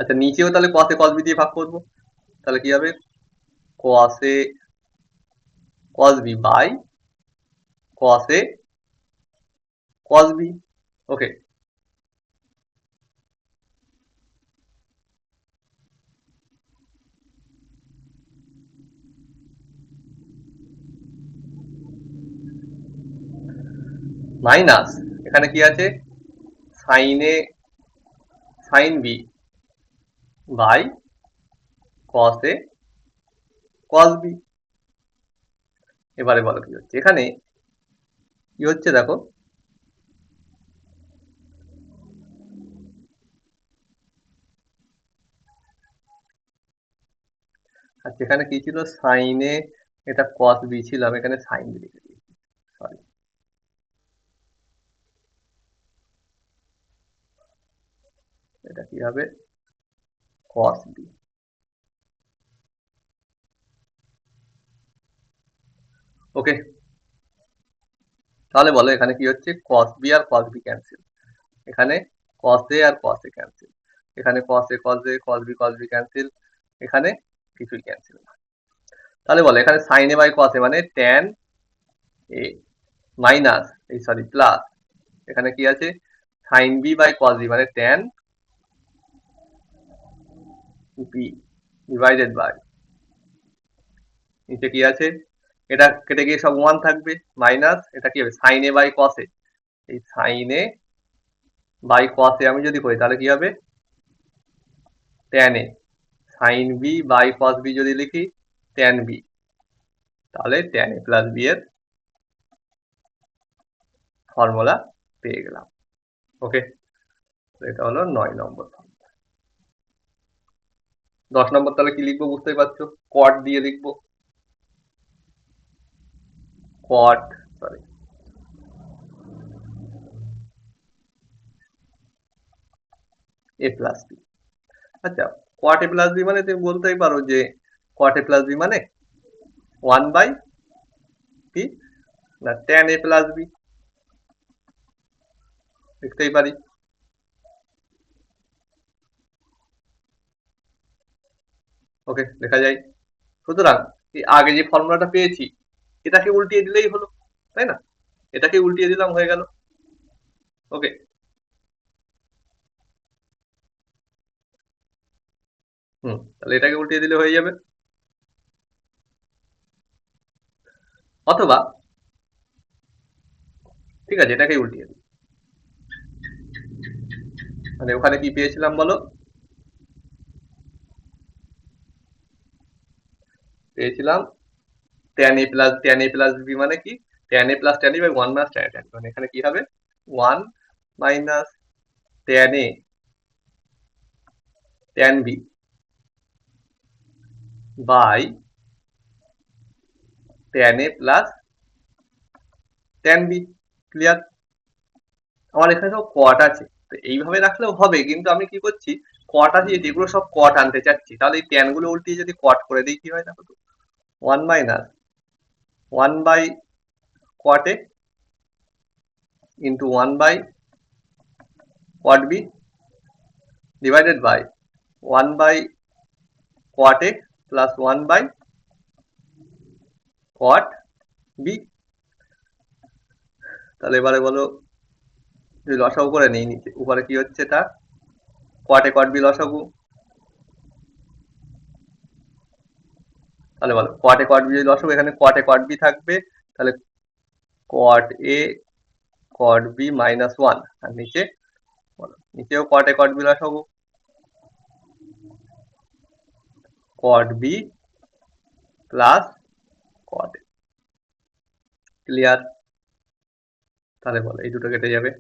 আচ্ছা, নিচেও তাহলে কস এ কস বি দিয়ে ভাগ করব, তাহলে কি হবে? Cos A cos B by cos A cos B. Okay, minus এখানে কি আছে? Sine A sine B by cos A cos B. এবারে বলো কি হচ্ছে এখানে? কি হচ্ছে দেখো, আচ্ছা এখানে কি ছিল? সাইনে, এটা কস বি ছিল, আমি এখানে সাইন বি লিখে দিয়েছি, সরি। এটা কি হবে? কস বি। ওকে, তাহলে বলো এখানে কি হচ্ছে? কস বি আর কস বি ক্যান্সেল, এখানে কস এ আর কস এ ক্যান্সেল, এখানে কস A cos A, cos B cancel, এখানে কিছুই ক্যান্সেল না। তাহলে বলো এখানে sign A by cos a মানে ট্যান এ মাইনাস, এই সরি প্লাস, এখানে কি আছে? Sine B by cos b মানে ট্যান বি ডিভাইডেড বাই, নিচে কি আছে? এটা কেটে গিয়ে সব ওয়ান থাকবে, মাইনাস এটা কি হবে? সাইন এ বাই কস এ, এই সাইন এ বাই কস এ আমি যদি করি তাহলে কি হবে? Tan a sine B by cos b যদি লিখি ট্যান বি, তাহলে ট্যান এ প্লাস বি এর ফর্মুলা পেয়ে গেলাম। ওকে, এটা হলো 9 নম্বর। 10 নম্বর তাহলে কি লিখবো বুঝতেই পারছো, কট দিয়ে লিখবো। কট, সরি, এ প্লাস বি। আচ্ছা, কট এ প্লাস বি মানে তুমি বলতেই পারো যে কট এ প্লাস বি মানে 1 বাই কি না tan a প্লাস বি লিখতেই পারি। ওকে, লেখা যায়। সুতরাং এই আগে যে ফর্মুলাটা পেয়েছি এটাকে উল্টিয়ে দিলেই হলো, তাই না? এটাকে উল্টিয়ে দিলাম, হয়ে গেল। ওকে, তাহলে এটাকে উল্টিয়ে দিলে হয়ে যাবে। অথবা ঠিক আছে, এটাকে উল্টিয়ে দিই। মানে ওখানে কি পেয়েছিলাম বলো? পেয়েছিলাম tan a প্লাস বি মানে কি? tan a plus tan b by 1 minus tan a tan b, মানে এখানে কি হবে? 1 minus tan a tan b by tan a plus tan b। Clear? আমার এখানে সব কট আছে, তো এইভাবে রাখলেও হবে, কিন্তু আমি কি করছি, কট আছে যেগুলো সব কট আনতে চাচ্ছি, তাহলে এই ট্যান গুলো উল্টিয়ে যদি কট করে দিই কি হয় দেখো তো? 1 minus 1 by cot a into 1 by cot b divided by 1 by cot A plus 1 by cot b. তাহলে এবারে বলো, যদি লসাগু করে নিই, নিচে উপরে কি হচ্ছে তা? কট এ কট বি লসাগু। তাহলে বলো কট এ কট বি যদি লসাগু, এখানে কট এ কট বি থাকবে, তাহলে কট এ কট বি মাইনাস 1, আর নিচে বলো নিচেও কট এ কট বি লসাগু, cot B plus cot A. Clear? তাহলে বলো এই দুটো কেটে যাবে,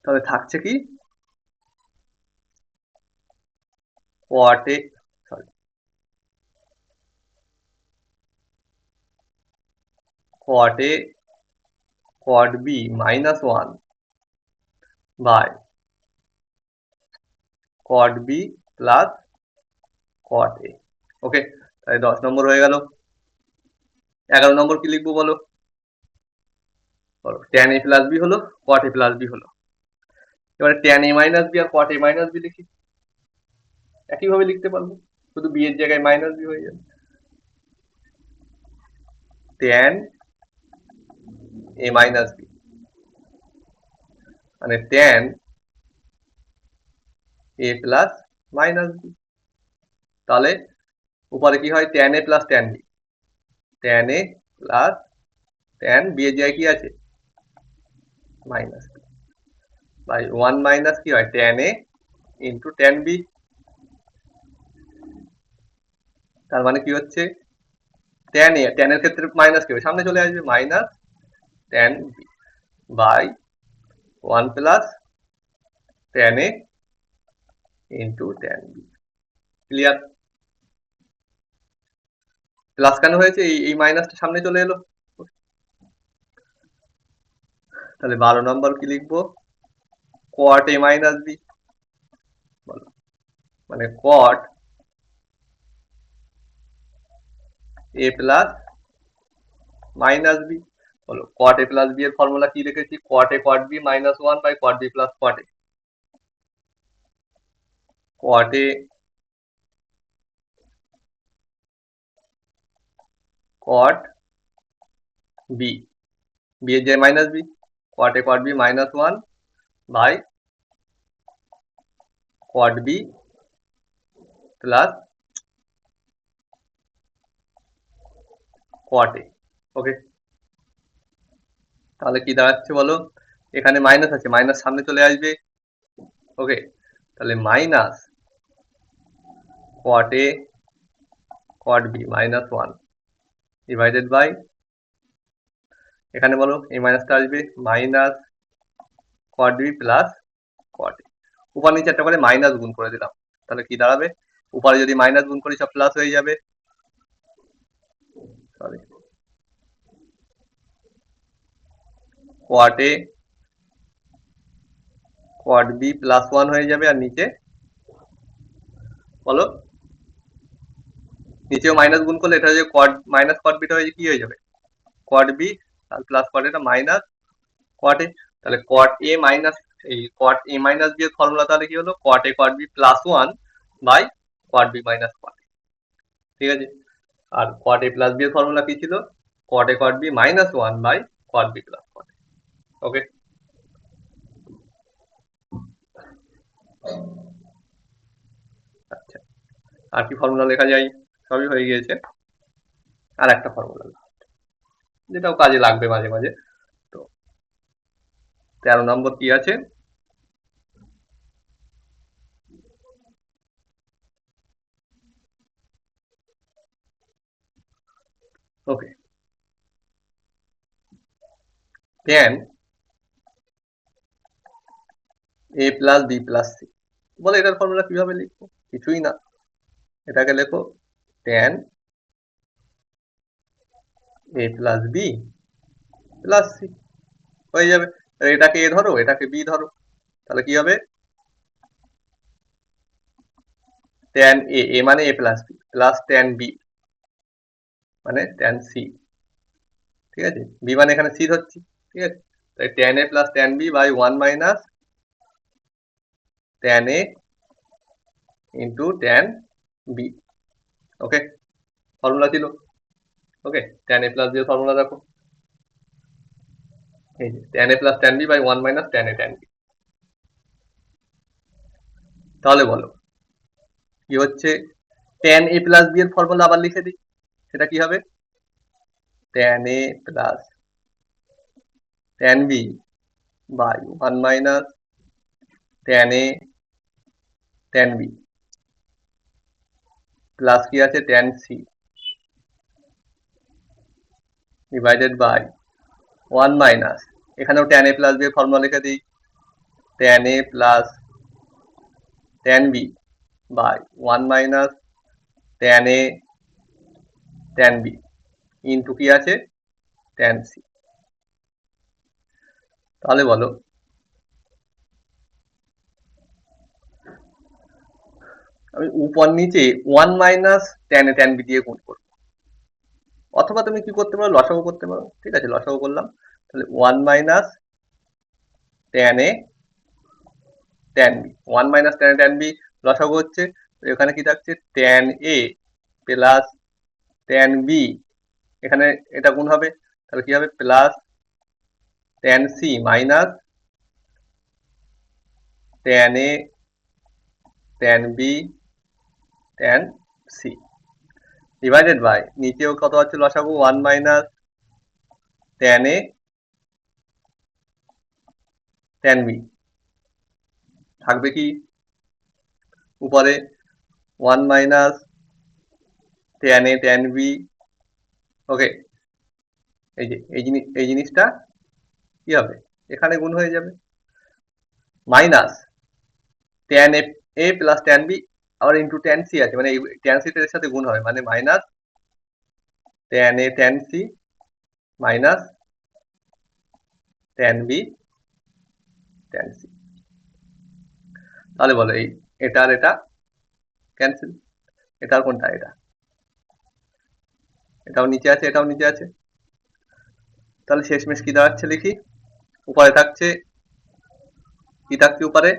তাহলে থাকছে কি? Cot A sorry cot A cot B minus 1 by cot B plus cot A. Okay, তাহলে 10 নম্বর হয়ে গেল। 11 নম্বর কি লিখবো বলো? বলো tan a প্লাস বি হলো, cot a প্লাস বি হলো। এবারে tan a মাইনাস বি আর cot a মাইনাস বি লিখি, একইভাবে লিখতে পারবো, শুধু বি এর জায়গায় মাইনাস বি হয়ে যাবে। tan a মাইনাস বি মানে tan a plus minus b. তাহলে উপরে কি হয়? tan a plus tan b, tan a plus tan b এর জায়গায় কি আছে? মাইনাস বি বাই 1 মাইনাস কি হয়? tan a into tan b। তার মানে কি হচ্ছে? tan a, tan এর ক্ষেত্রে মাইনাস কি হবে? সামনে চলে আসবে, minus tan b by 1 plus tan a into tan b। Clear? Plus কেন হয়েছে? এই মাইনাসটা সামনে চলে এলো। তাহলে 12 নম্বর কি লিখবো? cot a মাইনাস b, বলো মানে cot a plus minus b। বলো cot a প্লাস b এর ফর্মুলা কি লিখেছি? cot a cot b minus 1 by cot b plus cot a। cot a cot b, b এর জায়গায় minus b, cot a cot b minus 1 by cot b plus cot a। Okay, তাহলে কি দাঁড়াচ্ছে বলো? এখানে minus আছে, minus সামনে চলে আসবে। ওকে, তাহলে minus cot a cot b minus 1 divided by, এখানে বলো এই মাইনাসটা আসবে, minus cot b plus cot a। উপর নিচে একটা করে মাইনাস গুণ করে দিলাম, তাহলে কি দাঁড়াবে? উপরে যদি মাইনাস গুণ করি সব প্লাস হয়ে যাবে। Sorry, cot a cot b plus 1 হয়ে যাবে, আর নিচে বলো নিচেও মাইনাস গুণ করলে এটা যে কট মাইনাস কট বিটা হয়ে কি হয়ে যাবে, কট বি আর প্লাস কট এটা মাইনাস কট এ। তাহলে কট এ মাইনাস এই কট এ মাইনাস বি এর ফর্মুলা তাহলে কি হলো, cot A cot B plus one by cot B minus cot. ঠিক আছে, আর কট এ প্লাস বি এর ফর্মুলা কি ছিল, cot A cot B minus one by cot B plus cot. Okay, আচ্ছা আর কি ফর্মুলা লেখা যায়, সবই হয়ে গিয়েছে। আর একটা ফর্মুলা যেটাও কাজে লাগবে মাঝে মাঝে। তো 13 নম্বর কি আছে, okay, tan a plus b plus c. বলে এটার ফর্মুলা কিভাবে লিখবো, কিছুই না, এটাকে লেখো tan a plus b plus c, হয়ে যাবে। এটাকে এ ধরো, এটাকে বি ধরো, তাহলে কি হবে, tan a, a মানে a plus b plus tan b মানে tan c। ঠিক আছে, বি মানে এখানে সি ধরছি। ঠিক আছে, তাই tan a plus tan b by 1 minus tan a into tan b। Okay, formula ছিল। Okay, tan a plus b এর ফর্মুলা দেখো, এই যে tan a plus tan b by 1 minus tan a tan b। তাহলে বলো কি হচ্ছে, tan a plus b এর ফর্মুলা আবার লিখে দিই, সেটা কি হবে, tan a plus tan b by 1 minus tan a tan b plus কি আছে tan c divided by 1 minus, এখানেও tan a প্লাস b এর ফর্মুলা লিখে দিই, tan a plus tan b by 1 minus tan a tan b into কি আছে tan c। তাহলে বলো আমি উপর নিচে 1 minus tan a tan b দিয়ে গুণ করবো, অথবা তুমি কি করতে পারো, লসাগু করতে পারো। ঠিক আছে, লসাগু করলাম, তাহলে 1 minus tan a tan b, 1 minus tan a tan b লসাগু হচ্ছে, এখানে কি থাকছে tan a plus tan b, এখানে এটা গুণ হবে, তাহলে কি হবে plus tan c minus tan a tan b tan c divided by নিচেও কত আছে লসাগু 1 minus tan a tan b, থাকবে কি উপরে 1 minus tan a tan b। Okay, এই যে এই জিনিসটা কি হবে, এখানে গুণ হয়ে যাবে, minus tan a plus tan b আবার ইন্টু tan c আছে, মানে tan c এর সাথে গুণ হবে, মানে minus tan a tan c minus tan b tan c। তাহলে বলো এই এটা আর এটা ক্যান্সেল, এটা আর কোনটা, এটা এটাও নিচে আছে, এটাও নিচে আছে, তাহলে শেষমেশ কি দাঁড়াচ্ছে লিখি, উপরে থাকছে কি থাকছে উপরে,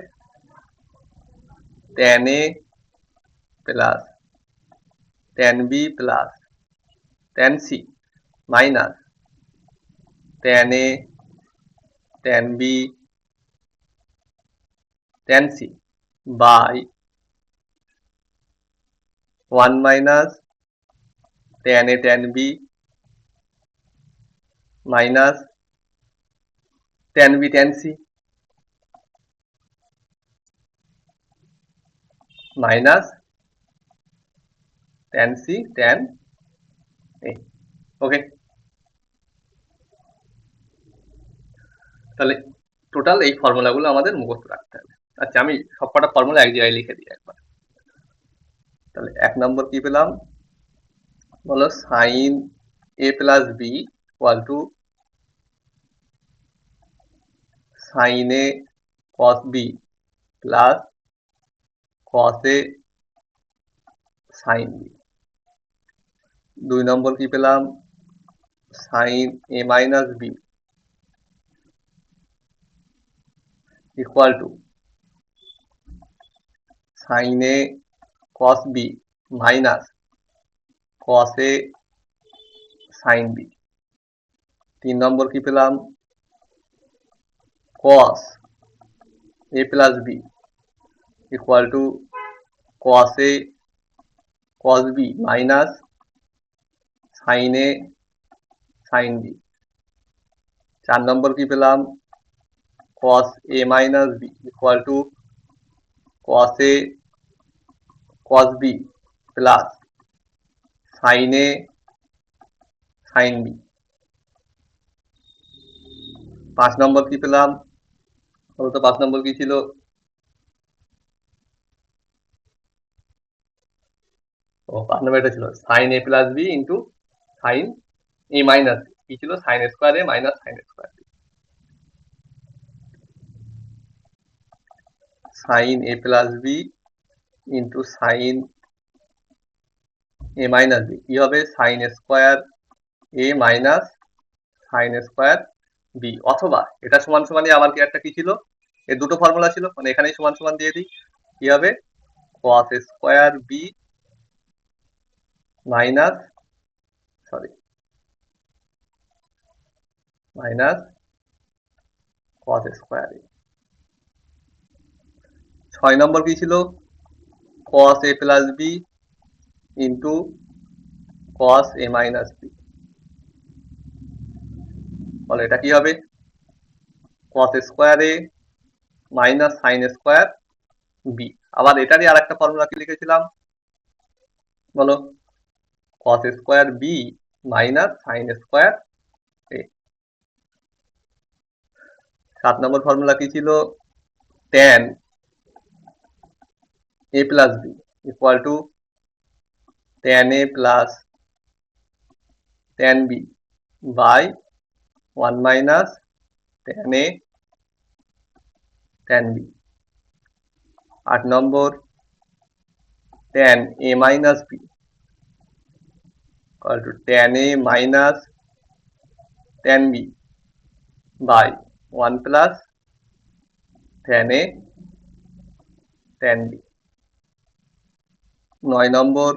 tan a plus tan b plus tan c minus tan a tan b tan c by 1 minus tan a tan b minus tan b tan c minus tan c tan a। Okay, তাহলে total এই ফর্মুলাগুলো আমাদের মুখস্থ রাখতে হবে। আচ্ছা আমি সবকটা formula এক জায়গায় লিখে দিই একবার। তাহলে 1 নম্বর কি পেলাম, বলো sin a plus b equal to sin a cos b plus cos a sin b। 2 number কি পেলাম, sine A minus B equal to sine A cos B minus cos A sine B. 3 number কি পেলাম, cos A plus B equal to cos A cos B minus sine A sine B. 4 number কি পেলাম, cos A minus B equal to cos A cos B plus sine A sine B. 5 নম্বর কি পেলাম, বলতো 5 নম্বর কি ছিল, ও 5 number এটা ছিল sine A plus B into sine A minus B, কি ছিল sine square A minus sine square B. Sine A plus B into sine A minus B কি হবে, sine square A minus sine square B, অথবা এটা সমান সমানই আবার কি একটা কি ছিল, এর দুটো ফর্মুলা ছিল, মানে এখানেই সমান সমান দিয়ে দিই, কি হবে cos square B minus minus cos square A. 6 number কি ছিল, cos A plus B into cos A minus B, বলো এটা কি হবে, cos square A minus sine square B. আবার এটারই আর একটা ফর্মুলা কি লিখেছিলাম, বলো cos square B minus sine square A. 7 number formula কি ছিল, tan A plus B equal to tan A plus tan B by 1 minus tan a tan b. 8 number tan a minus B equal to tan a minus tan B by 1 plus tan a tan b. 9 number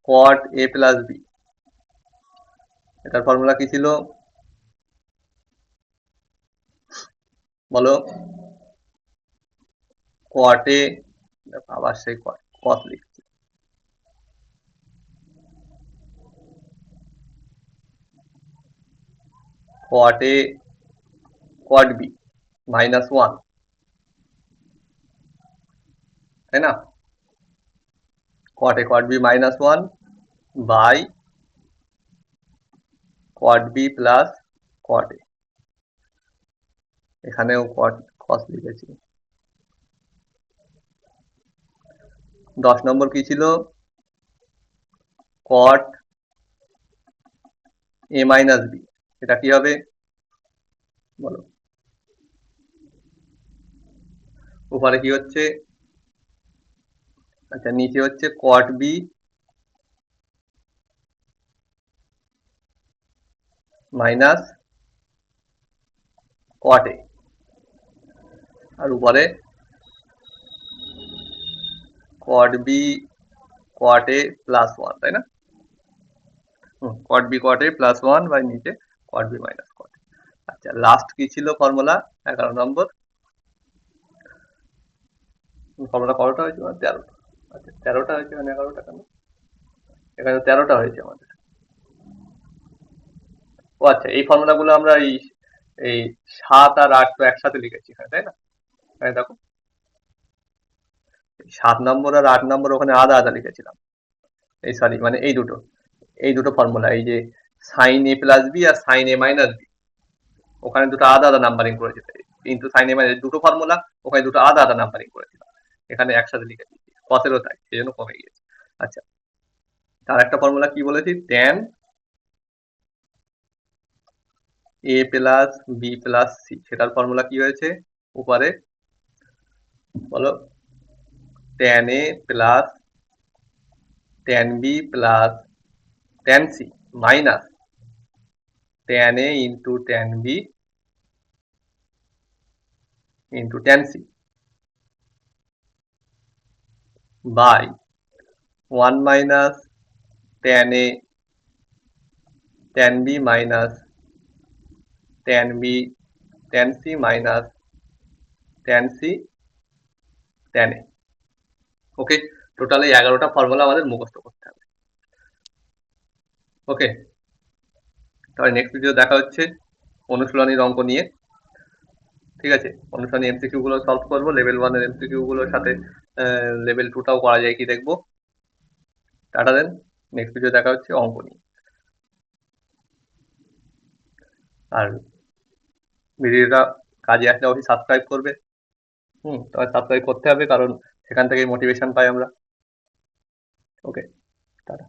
cot A plus b, এটার formula কি ছিল, বলো কট এ, আবার সেই কট লিখছি, কট A cot B minus 1, তাই না, cot A cot B minus 1 by cot B plus cot A, এখানেও কট কস লিখেছি। 10 নম্বর কি ছিল, কট এ মাইনাস বি, এটা কি হবে বলো, উপরে কি হচ্ছে, আচ্ছা নিচে হচ্ছে কট বি মাইনাস কট এ, আর উপরে কট বি কট এ প্লাস 1, তাই না, cot b cot A plus 1 by নিচে কট বি মাইনাস কট। আচ্ছা লাস্ট কি ছিল ফর্মুলা, 11 নম্বর ফর্মুলা কতটা হয়েছে, 13টা। আচ্ছা 13টা হয়েছে, মানে 11টা কেন, এখানে 13টা হয়েছে আমাদের। ও আচ্ছা, এই ফর্মুলা গুলো আমরা এই এই 7 আর 8 তো একসাথে লিখেছি এখানে, তাই না, এখানে দেখো 7 নম্বর আর 8 নম্বর ওখানে আলাদা আলাদা লিখেছিলাম, এই সরি মানে এই দুটো ফর্মুলা, এই যে sine A plus B R sign A minus B, ওখানে দুটো আলাদা আলাদা নাম্বারিং করেছি, কিন্তু সাইন এ মাইনাস দুটো ফর্মুলা, ওখানে দুটো আলাদা আলাদা নাম্বারিং করেছিলাম, এখানে একসাথে লিখে দিয়েছি, কসেরও তাই, সেই জন্য কমে গিয়েছে। আচ্ছা তার একটা ফর্মুলা কি বলেছি, ট্যান এ প্লাস বি প্লাস সি, সেটার ফর্মুলা কি হয়েছে উপরে, বলো tan A plus tan b plus tan c minus tan a into tan b into tan c by 1 minus tan a tan b minus tan b tan c minus tan c tan a। Okay, total এই 11টা formula আমাদের মুখস্থ করতে হবে। ওকে, তাহলে next video দেখা হচ্ছে অনুশীলনীর অঙ্ক নিয়ে। ঠিক আছে, অনুশীলনী এমসিকিউ গুলো সলভ করবো, লেভেল 1 এর এমসিকিউ গুলোর সাথে লেভেল 2টাও করা যায় কি দেখবো। টাটা দেন, নেক্সট ভিডিও দেখা হচ্ছে অঙ্ক নিয়ে। আর ভিডিওটা কাজে আসলে অবশ্যই সাবস্ক্রাইব করবে। তবে সাবস্ক্রাইব করতে হবে, কারণ সেখান থেকেই মোটিভেশন পাই আমরা। ওকে, টাটা।